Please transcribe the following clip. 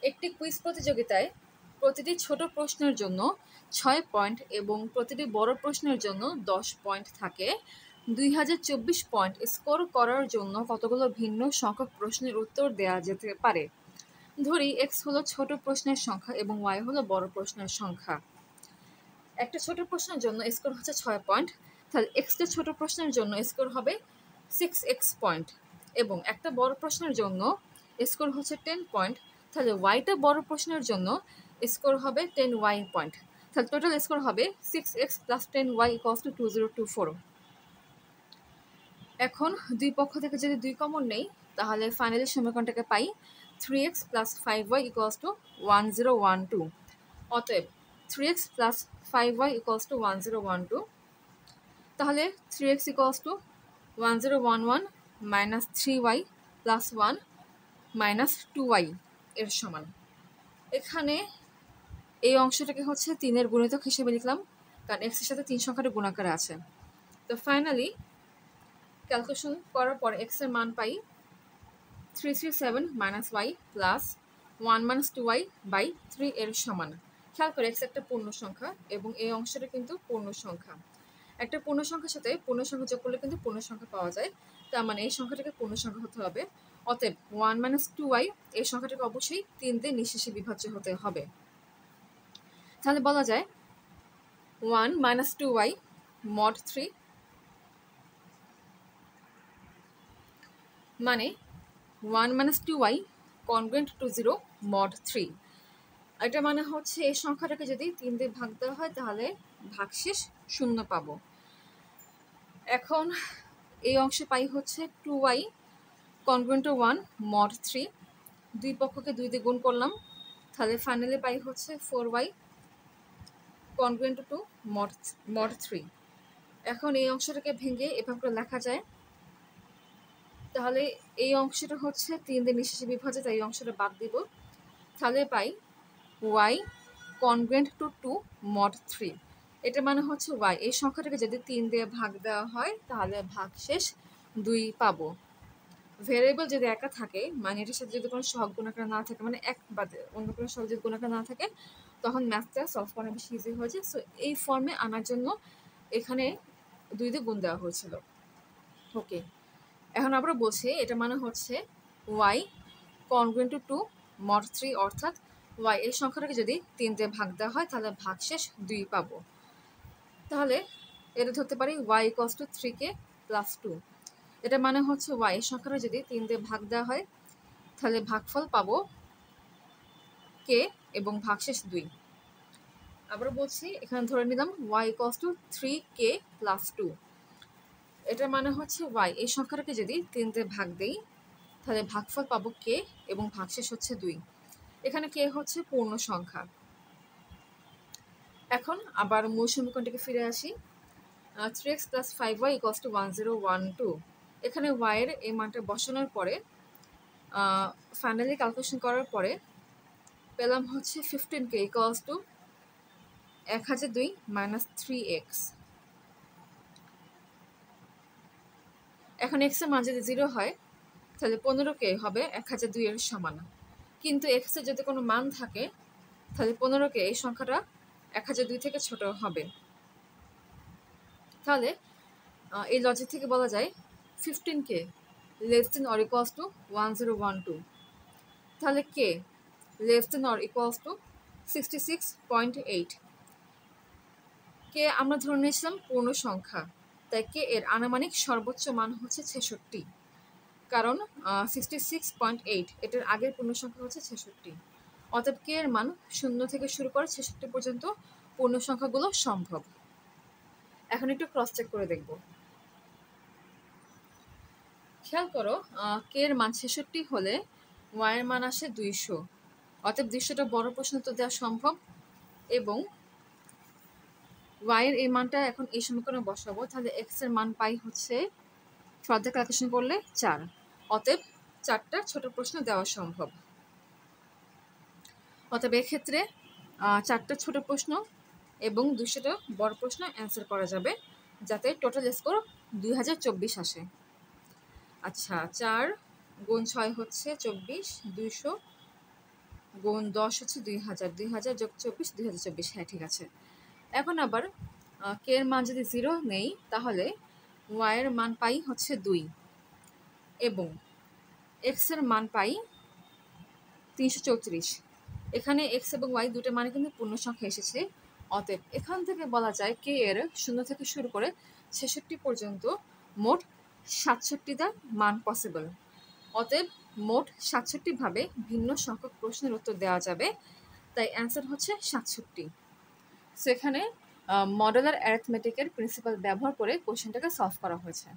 একটি কুইজ প্রতিযোগিতায় প্রতিটি ছোট প্রশ্নের জন্য 6 পয়েন্ট এবং প্রতিটি বড় প্রশ্নের জন্য 10 পয়েন্ট থাকে। 2024 পয়েন্ট স্কোর করার জন্য কতগুলো ভিন্ন সংখ্যক প্রশ্নের উত্তর দেওয়া যেতে পারে? ধরি এক্স হলো ছোট প্রশ্নের সংখ্যা এবং ওয়াই হলো বড় প্রশ্নের সংখ্যা। একটা ছোট প্রশ্নের জন্য স্কোর হচ্ছে 6 পয়েন্ট, তাহলে এক্সটা ছোট প্রশ্নের জন্য স্কোর হবে 6x পয়েন্ট, এবং একটা বড় প্রশ্নের জন্য স্কোর হচ্ছে 10 পয়েন্ট, তাহলে ওয়াইটা বড় প্রশ্নের জন্য স্কোর হবে 10y পয়েন্ট। তাহলে টোটাল স্কোর হবে 6x plus 10y equals to 2024। এখন দুই পক্ষ থেকে যদি 2 কমন নেই, তাহলে ফাইনালি সমীকরণটাকে পাই 3x plus 5y equals to 1012। অতএব 3x plus 5y equals to 1012। তাহলে 3x equals to 1011 minus 3y plus 1 minus 2y এর সমান। এখানে এই অংশটাকে হচ্ছে 3-এর গুণিতক হিসেবে লিখলাম, কারণ x এর সাথে 3 সংখ্যাটা গুণাকারে আছে। তো ফাইনালি ক্যালকুলেশন করার পর x এর মান পাই 337 minus y plus 1 minus 2y by 3 এর সমান। খেয়াল করে x একটা পূর্ণ সংখ্যা এবং এই অংশটা কিন্তু পূর্ণ সংখ্যা। একটা পূর্ণ সংখ্যার সাথে পূর্ণ সংখ্যা যোগ করলে কিন্তু পূর্ণ সংখ্যা পাওয়া যায়, তার মানে এই সংখ্যাটাকে পূর্ণ সংখ্যা হতে হবে। অতএব 1 মাইনাস 2y এই সংখ্যাটাকে অবশ্যই 3 দিয়ে নিঃশেষে বিভাজ্য হতে হবে। তাহলে বলা যায় 1 মাইনাস 2y মড 3 মানে 1 minus 2y congruent two 0 mod 3। এটা মানে হচ্ছে এই সংখ্যাটাকে যদি 3 দিয়ে ভাগ দেওয়া হয় তাহলে ভাগশেষ 0 পাবো। এখন এই অংশে পাই হচ্ছে 2y কনগ্রুয়েন্ট টু 1 মড 3। দুই পক্ষকে 2 দিয়ে গুণ করলাম, তাহলে ফাইনালি পাই হচ্ছে 4y কনগ্রুয়েন্ট টু মড 3। এখন এই অংশটাকে ভেঙে এভাবে করে লেখা যায়, তাহলে এই অংশটা হচ্ছে 3 দিয়ে নিঃশেষে বিভাজ্য, তাই এই অংশটা বাদ দিব। তাহলে পাই y কনগ্রুয়েন্ট টু 2 মড 3। এটা মানে হচ্ছে y এই সংখ্যাটাকে যদি 3 দিয়ে ভাগ দেওয়া হয় তাহলে ভাগশেষ 2 পাবো। ভেরিয়েবল যদি একা থাকে, মানে এটার সাথে যদি কোনো সহগ গুণাকার না থাকে, মানে এক বাদে অন্য কোনো সহগ যদি গুণাকার না থাকে, তখন ম্যাথটা সলভ করা বেশি ইজি হয়ে যায়। সো এই ফর্মে আনার জন্য এখানে 2 দিয়ে গুণ দেওয়া হয়েছিল। ওকে, এখন আমরা বলছি এটা মানে হচ্ছে y কনগ্রুয়েন্ট টু 2 মড 3, অর্থাৎ y এই সংখ্যাটাকে যদি 3 দিয়ে ভাগ দেওয়া হয় তাহলে ভাগশেষ 2 পাবো। তাহলে এটা ধরতে পারি y equals to 3k plus 2। এটা মানে হচ্ছে y এই সংখ্যাটা যদি 3 দিয়ে ভাগ দেওয়া হয় তাহলে ভাগফল পাবো k এবং ভাগশেষ 2। আবার বলছি, এখানে ধরে নিলাম y equals to 3k plus 2। এটা মানে হচ্ছে y এই সংখ্যাটাকে যদি 3 দিয়ে ভাগ দেই তাহলে ভাগফল পাবো k এবং ভাগশেষ হচ্ছে 2। এখানে k হচ্ছে পূর্ণ সংখ্যা। এখন আবার মূল সমীকরণটাকে ফিরে আসি। 3x plus 5y equals to 1012। এখানে y এর এই মানটা বসানোর পরে ফাইনালি ক্যালকুলেশন করার পরে পেলাম হচ্ছে 15k equals to 1002 minus 3x। এখন x এর মান যদি 0 হয় তাহলে 15k হবে 1002 এর সমান, কিন্তু x এর যদি কোনো মান থাকে তাহলে 15k এই সংখ্যাটা 1002 থেকে ছোট হবে। তাহলে এই লজিক থেকে বলা যায় 15k less than or equals to 1012। তাহলে k less than or equals to 66.8। কে আমরা ধরে নিয়েছিলাম পূর্ণ সংখ্যা, তাই কে এর আনুমানিক সর্বোচ্চ মান হচ্ছে 66, কারণ 66.8 এটার আগের পূর্ণ সংখ্যা হচ্ছে 66। অতএব কে এর মান 0 থেকে শুরু করে 66 পর্যন্ত পূর্ণ সংখ্যাগুলো সম্ভব। এখন একটু ক্রস চেক করে দেখব। খেয়াল করো, কে এর মান 66 হলে ওয়াই এর মান আসে 200। অতএব 200টা বড় প্রশ্ন তো দেওয়া সম্ভব, এবং y এর এই মানটা এখন এই সমীকরণে বসাবো। তাহলে x এর মান পাই হচ্ছে ফার্দার ক্যালকুলেশন করলে 4। অতএব 4টা ছোট প্রশ্ন দেওয়া সম্ভব। অতএব এক্ষেত্রে 4টা ছোট প্রশ্ন এবং 200টা বড় প্রশ্ন অ্যান্সার করা যাবে, যাতে টোটাল স্কোর 2024 আসে। আচ্ছা, 4 গুণ 6 হচ্ছে 24, 200 গুণ 10 হচ্ছে 2000, 2000 যোগ 24, 2024। হ্যাঁ, ঠিক আছে। এখন আবার কে এর মান যদি 0 নেই তাহলে ওয়াই এর মান পাই হচ্ছে 2 এবং এক্স এর মান পাই 334। এখানে এক্স এবং ওয়াই দুটো মানে কিন্তু পূর্ণ সংখ্যা এসেছে। অতএব এখান থেকে বলা যায় কে এর 0 থেকে শুরু করে 66 পর্যন্ত মোট 67টা মান পসিবল। অতএব মোট 67 ভাবে ভিন্ন সংখ্যক প্রশ্নের উত্তর দেওয়া যাবে, তাই অ্যান্সার হচ্ছে 67। সেখানে মডেলার অ্যারিথমেটিকের প্রিন্সিপাল ব্যবহার করে কোশ্চেনটাকে সলভ করা হয়েছে।